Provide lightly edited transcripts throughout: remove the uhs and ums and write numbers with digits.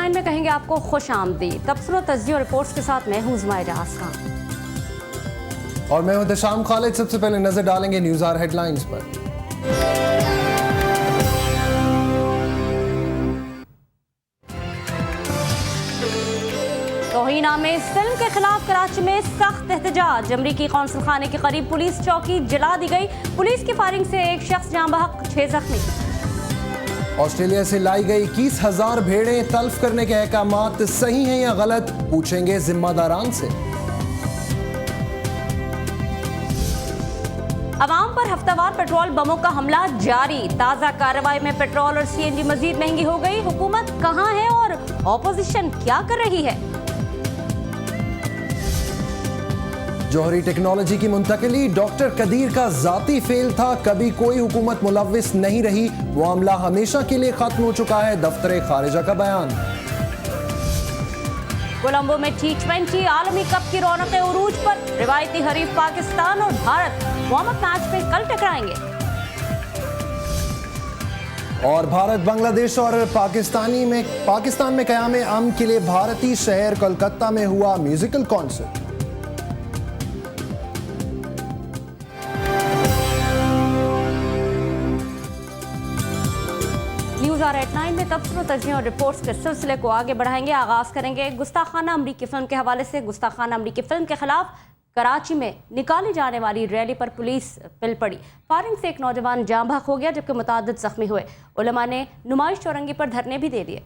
9 में कहेंगे आपको खुश आमदीद। तबसरों तज्जियों और रिपोर्ट्स के साथ मैं हूं ज़ुमैरा आसखान और मैं हूं दशाम खालिद। सबसे पहले नजर डालेंगे न्यूज़ आवर हेडलाइंस पर। तौहीन-आमेज़ फिल्म के खिलाफ कराची में सख्त एहतजाज। अमरीकी कौंसल खाने के करीब पुलिस चौकी जला दी गई। पुलिस की फायरिंग से एक शख्स जान बहक, 6 जख्मी। ऑस्ट्रेलिया से लाई गई 21,000 भेड़ें तल्फ करने के अहकामात सही हैं या गलत, पूछेंगे जिम्मेदारान से। अवाम पर हफ्तावार पेट्रोल बमों का हमला जारी। ताज़ा कार्रवाई में पेट्रोल और CNG मजीद महंगी हो गई। हुकूमत कहां है और ऑपोजिशन क्या कर रही है? जौहरी टेक्नोलॉजी की मुंतकिली डॉक्टर कदीर का जाती फेल था, कभी कोई हुकूमत मुलव्विस नहीं रही। वो मामला हमेशा के लिए खत्म हो चुका है, दफ्तर खारिजा का बयान। कोलंबो में T20 आलमी कप की रौनकें उरूज पर। रिवायती हरीफ पाकिस्तान और भारत वार्म अप मैच में कल टकराएंगे। और भारत बांग्लादेश और पाकिस्तान में क़याम अमन के लिए भारतीय शहर कोलकाता में हुआ musical concert. News hour at 9 में तबसरों तज्जियों और रिपोर्ट्स के सिलसिले को आगे बढ़ाएंगे। आगाज करेंगे गुस्ताखाना अमरीकी फिल्म के हवाले से। गुस्ताखाना अमरीकी फिल्म के खिलाफ कराची में निकाली जाने वाली रैली पर पुलिस पिल पड़ी। फायरिंग से एक नौजवान जाँ बहक हो गया जबकि मुतादिद जख्मी हुए। उलमा ने नुमाइश चौरंगी पर धरने भी दे दिए।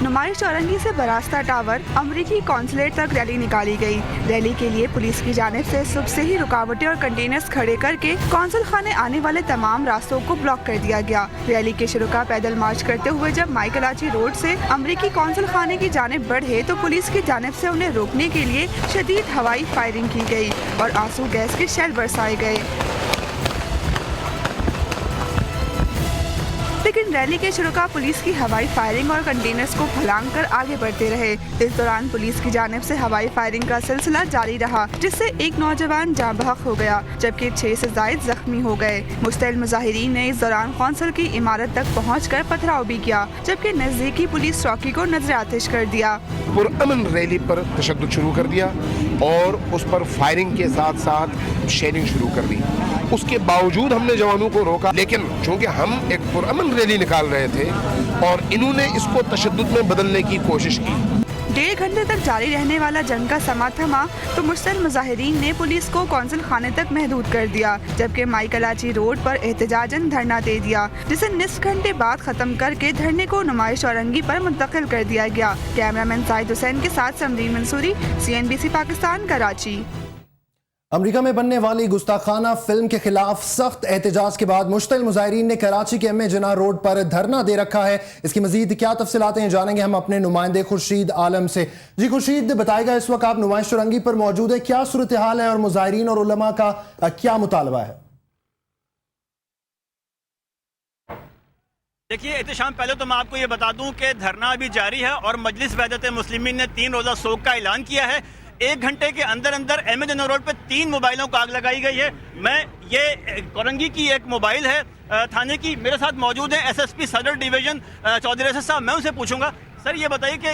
नुमाइश चौरंगी से बरास्ता टावर अमरीकी कॉन्सुलेट तक रैली निकाली गई। रैली के लिए पुलिस की जानिब से सुबह से ही रुकावटें और कंटेनर्स खड़े करके कौंसल खाने आने वाले तमाम रास्तों को ब्लॉक कर दिया गया। रैली के शुरुका पैदल मार्च करते हुए जब माइकलाची रोड से अमरीकी कौंसल खाने की जानिब बढ़े तो पुलिस की जानिब से उन्हें रोकने के लिए शदीद हवाई फायरिंग की गई और आंसू गैस के शेल बरसाए गए। लेकिन रैली के शुरुका पुलिस की हवाई फायरिंग और कंटेनर्स को फलांग कर आगे बढ़ते रहे। इस दौरान पुलिस की जानिब से हवाई फायरिंग का सिलसिला जारी रहा जिससे एक नौजवान जाँ बहक हो गया जबकि 6 से ज्यादा जख्मी हो गए। मुस्तैल मुजाहिरीन ने इस दौरान कौंसल की इमारत तक पहुंचकर पथराव भी किया जबकि नजदीकी पुलिस चौकी को नजर आतिश कर दिया। पुरअमन रैली पर तशद्दुद शुरू कर दिया और उस पर फायरिंग के साथ साथ शेलिंग शुरू कर दी। उसके बावजूद हमने जवानों को रोका, लेकिन चूंकि हम एक पुरअमन रैली निकाल रहे थे और इन्होंने इसको तशद्दुद में बदलने की कोशिश की। 1.5 घंटे तक जारी रहने वाला जंग का समा थमा तो मुस्तैल मुजाहिरीन ने पुलिस को कौंसल खाने तक महदूद कर दिया जबकि माइकलाची रोड पर एहतजाजन धरना दे दिया जिसे निस्फ घंटे बाद खत्म करके धरने को नुमाइश चौरंगी पर मुंतकिल कर दिया गया। कैमरामैन साइद हुसैन के साथ समरीन मंसूरी, CNBC पाकिस्तान, कराची। अमेरिका में बनने वाली गुस्ताखाना फिल्म के खिलाफ सख्त एहतजाज के बाद मुश्तिल मुजाहिरीन ने कराची के एम.ए. जिन्ना रोड पर धरना दे रखा है। इसकी मजीद क्या तफसीलात हैं जानेंगे हम अपने नुमाइंदे खुर्शीद आलम से। जी खुर्शीद, बताएगा इस वक्त आप नुमाइश चौरंगी पर मौजूद है, क्या सूरत हाल है और मुजाहिरीन और उलमा का क्या मुतालबा है? देखिए एहतशाम, पहले तो मैं आपको ये बता दूं कि धरना अभी जारी है और मजलिस वहदत मुस्लिमीन ने 3 रोज़ा सोग का ऐलान किया है। 1 घंटे के अंदर अंदर एम.ए. जिन्ना रोड पे 3 मोबाइलों को आग लगाई गई है। मैं ये कोरंगी की एक मोबाइल है थाने की, मेरे साथ मौजूद है SSP सदर डिवीजन चौधरी असद साहब। मैं उनसे पूछूंगा, सर ये बताइए कि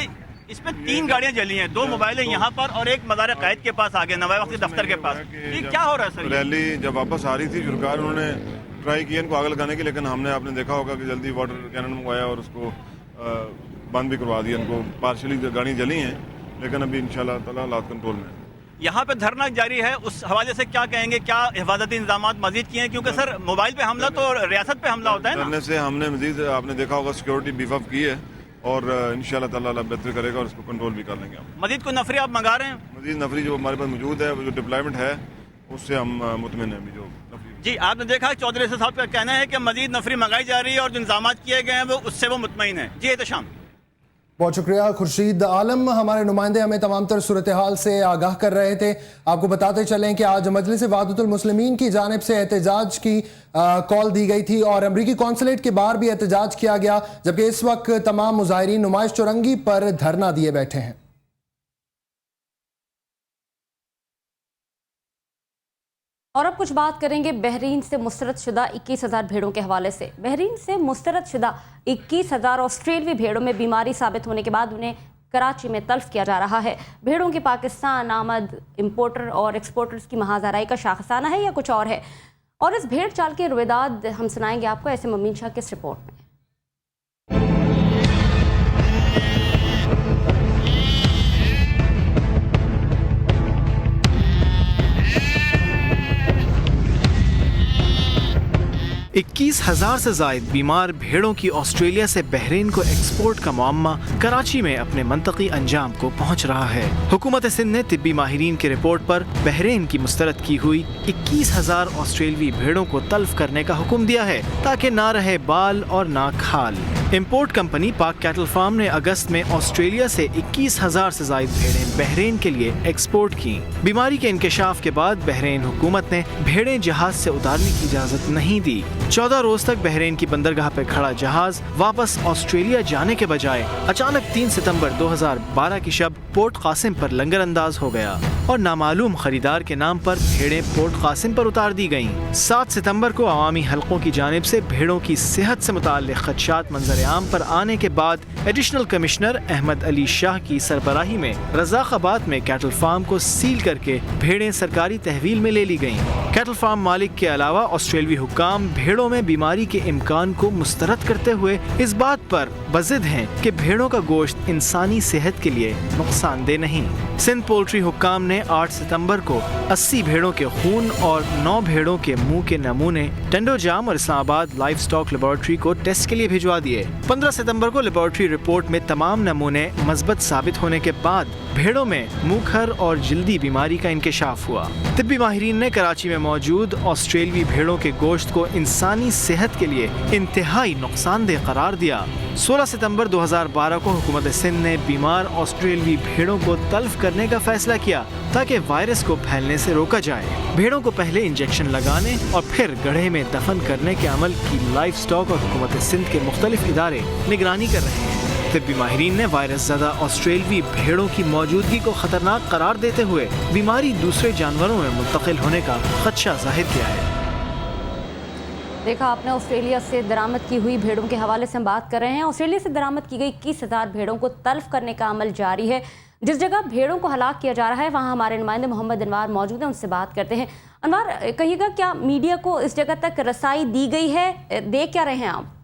इसमें 3 गाड़ियां जली हैं, 2 मोबाइलें यहाँ पर और एक मदार कायद के पास आगे नवाब वक्त दफ्तर के पास। ये क्या हो रहा है सर? रैली जब वापस आ रही थी शुरुआत उन्होंने ट्राई किया इनको आग लगाने की, लेकिन हमने आपने देखा होगा कि जल्दी वाटर कैनन मंगवाया और उसको बंद भी करवा दिया। इनको पार्शली गाड़ियाँ जली हैं लेकिन अभी इंशाल्लाह ताला हालात कंट्रोल में। यहाँ पे धरना जारी है, उस हवाले से क्या कहेंगे? क्या हिफाजती इंतजाम मजीद किए हैं? क्योंकि सर मोबाइल पे हमला तो रियासत पे हमला होता है ना। करने से हमने मजीद आपने देखा होगा सिक्योरिटी बीफ अप की है और इंशाल्लाह ताला बेहतर करेगा और इसको कंट्रोल भी कर लेंगे। हम मजीद कोई नफरी आप मंगा रहे हैं? मजीद नफरी जो हमारे पास मौजूद है, जो डिप्लॉयमेंट है उससे हम मुतमिन हैं। जो जी आपने देखा चौधरी साहब का कहना है कि मजीद नफरी मंगाई जा रही है और जो इंतजाम किए गए हैं वो उससे वो मुतमईन है। जी एहतशाम। बहुत शुक्रिया खुर्शीद आलम। हमारे नुमाइंदे हमें तमाम तर सूरत हाल से आगाह कर रहे थे। आपको बताते चलें कि आज मजलिस वहादतुल मुस्लिमीन की जानिब से एहतजाज की कॉल दी गई थी और अमरीकी कौंसलेट के बाहर भी एहतजाज किया गया, जबकि इस वक्त तमाम मुजाहिरीन नुमाइश चौरंगी पर धरना दिए बैठे हैं। और अब कुछ बात करेंगे बहरीन से मुस्तरद शुदा 21,000 भेड़ों के हवाले से। बहरीन से मुस्तरद शुदा 21,000 ऑस्ट्रेलवी भेड़ों में बीमारी साबित होने के बाद उन्हें कराची में तल्फ किया जा रहा है। भेड़ों की पाकिस्तान आमद इंपोर्टर और एक्सपोर्टर्स की महाजराई का शाखसाना है या कुछ और है? और इस भेड़ चाल के रुवेदाद हम सुनाएंगे आपको ऐसे ममीन शाह की इस रिपोर्ट में। 21,000 से जायद बीमार भेड़ों की ऑस्ट्रेलिया से बहरीन को एक्सपोर्ट का मुअम्मा कराची में अपने मंतकी अंजाम को पहुंच रहा है। हुकूमत सिंध ने तिब्बी माहिरीन की रिपोर्ट पर बहरीन की मुस्तरद की हुई 21,000 ऑस्ट्रेलवी भेड़ों को तल्फ करने का हुक्म दिया है ताकि ना रहे बाल और ना खाल। इंपोर्ट कंपनी पाक कैटल फार्म ने अगस्त में ऑस्ट्रेलिया से 21,000 से जायद भेड़ें बहरीन के लिए एक्सपोर्ट की। बीमारी के इंकशाफ के बाद बहरीन हुकूमत ने भेड़ें जहाज से उतारने की इजाजत नहीं दी। 14 रोज तक बहरीन की बंदरगाह पर खड़ा जहाज वापस ऑस्ट्रेलिया जाने के बजाय अचानक 3 सितंबर 2012 की शब पोर्ट कासिम पर लंगर अंदाज हो गया और नामालूम खरीदार के नाम पर भेड़ें पोर्ट कासिम पर उतार दी गयीं। 7 सितंबर को अवामी हलकों की जानिब से भेड़ों की सेहत से मुताल्लिक खदशात मंजर आम पर आने के बाद एडिशनल कमिश्नर अहमद अली शाह की सरबराही में रज़ाकाबाद में कैटल फार्म को सील करके भेड़ें सरकारी तहवील में ले ली गयीं। कैटल फार्म मालिक के अलावा ऑस्ट्रेलवी हुक्काम भेड़ों में बीमारी के इम्कान को मुस्तरद करते हुए इस बात पर बज़िद हैं कि भेड़ों का गोश्त इंसानी सेहत के लिए नुकसानदेह नहीं। सिंध पोल्ट्री हुक्काम ने 8 सितंबर को 80 भेड़ों के खून और 9 भेड़ों के मुंह के नमूने टेंडोजाम और इस्लामाबाद लाइफ स्टॉक लेबोरेटरी को टेस्ट के लिए भिजवा दिए। 15 सितंबर को लेबोरेटरी रिपोर्ट में तमाम नमूने मस्बत साबित होने के बाद भेड़ों में मुंहखर और जल्दी बीमारी का इंकशाफ हुआ। तिब्बी माहिरीन ने कराची में मौजूद ऑस्ट्रेलवी भेड़ों के गोश्त को इंसानी सेहत के लिए इंतहाई नुकसानदेह करार दिया। 16 सितंबर 2012 को हुकूमत सिंध ने बीमार ऑस्ट्रेलवी भेड़ों को तल्फ करने का फैसला किया ताकि वायरस को फैलने से रोका जाए। भेड़ों को पहले इंजेक्शन लगाने और फिर गड्ढे में दफन करने के अमल की लाइफ स्टॉक और हुकूमत सिंध के मुख्तलिफ इदारे निगरानी कर रहे हैं। तिब्बी माहिरीन ने वायरस ज़दा ऑस्ट्रेलवी भेड़ों की मौजूदगी को खतरनाक करार देते हुए बीमारी दूसरे जानवरों में मुंतकिल होने का खदशा जाहिर किया है। देखा आपने, ऑस्ट्रेलिया से दरामद की हुई भेड़ों के हवाले से हम बात कर रहे हैं। ऑस्ट्रेलिया से दरामद की गई 21,000 भेड़ों को तल्फ करने का अमल जारी है। जिस जगह भेड़ों को हलाक किया जा रहा है वहाँ हमारे नुमाइंदे मोहम्मद अनवार मौजूद हैं, उनसे बात करते हैं। अनवार, कहिएगा क्या मीडिया को इस जगह तक रसाई दी गई है? देख क्या रहे हैं आप?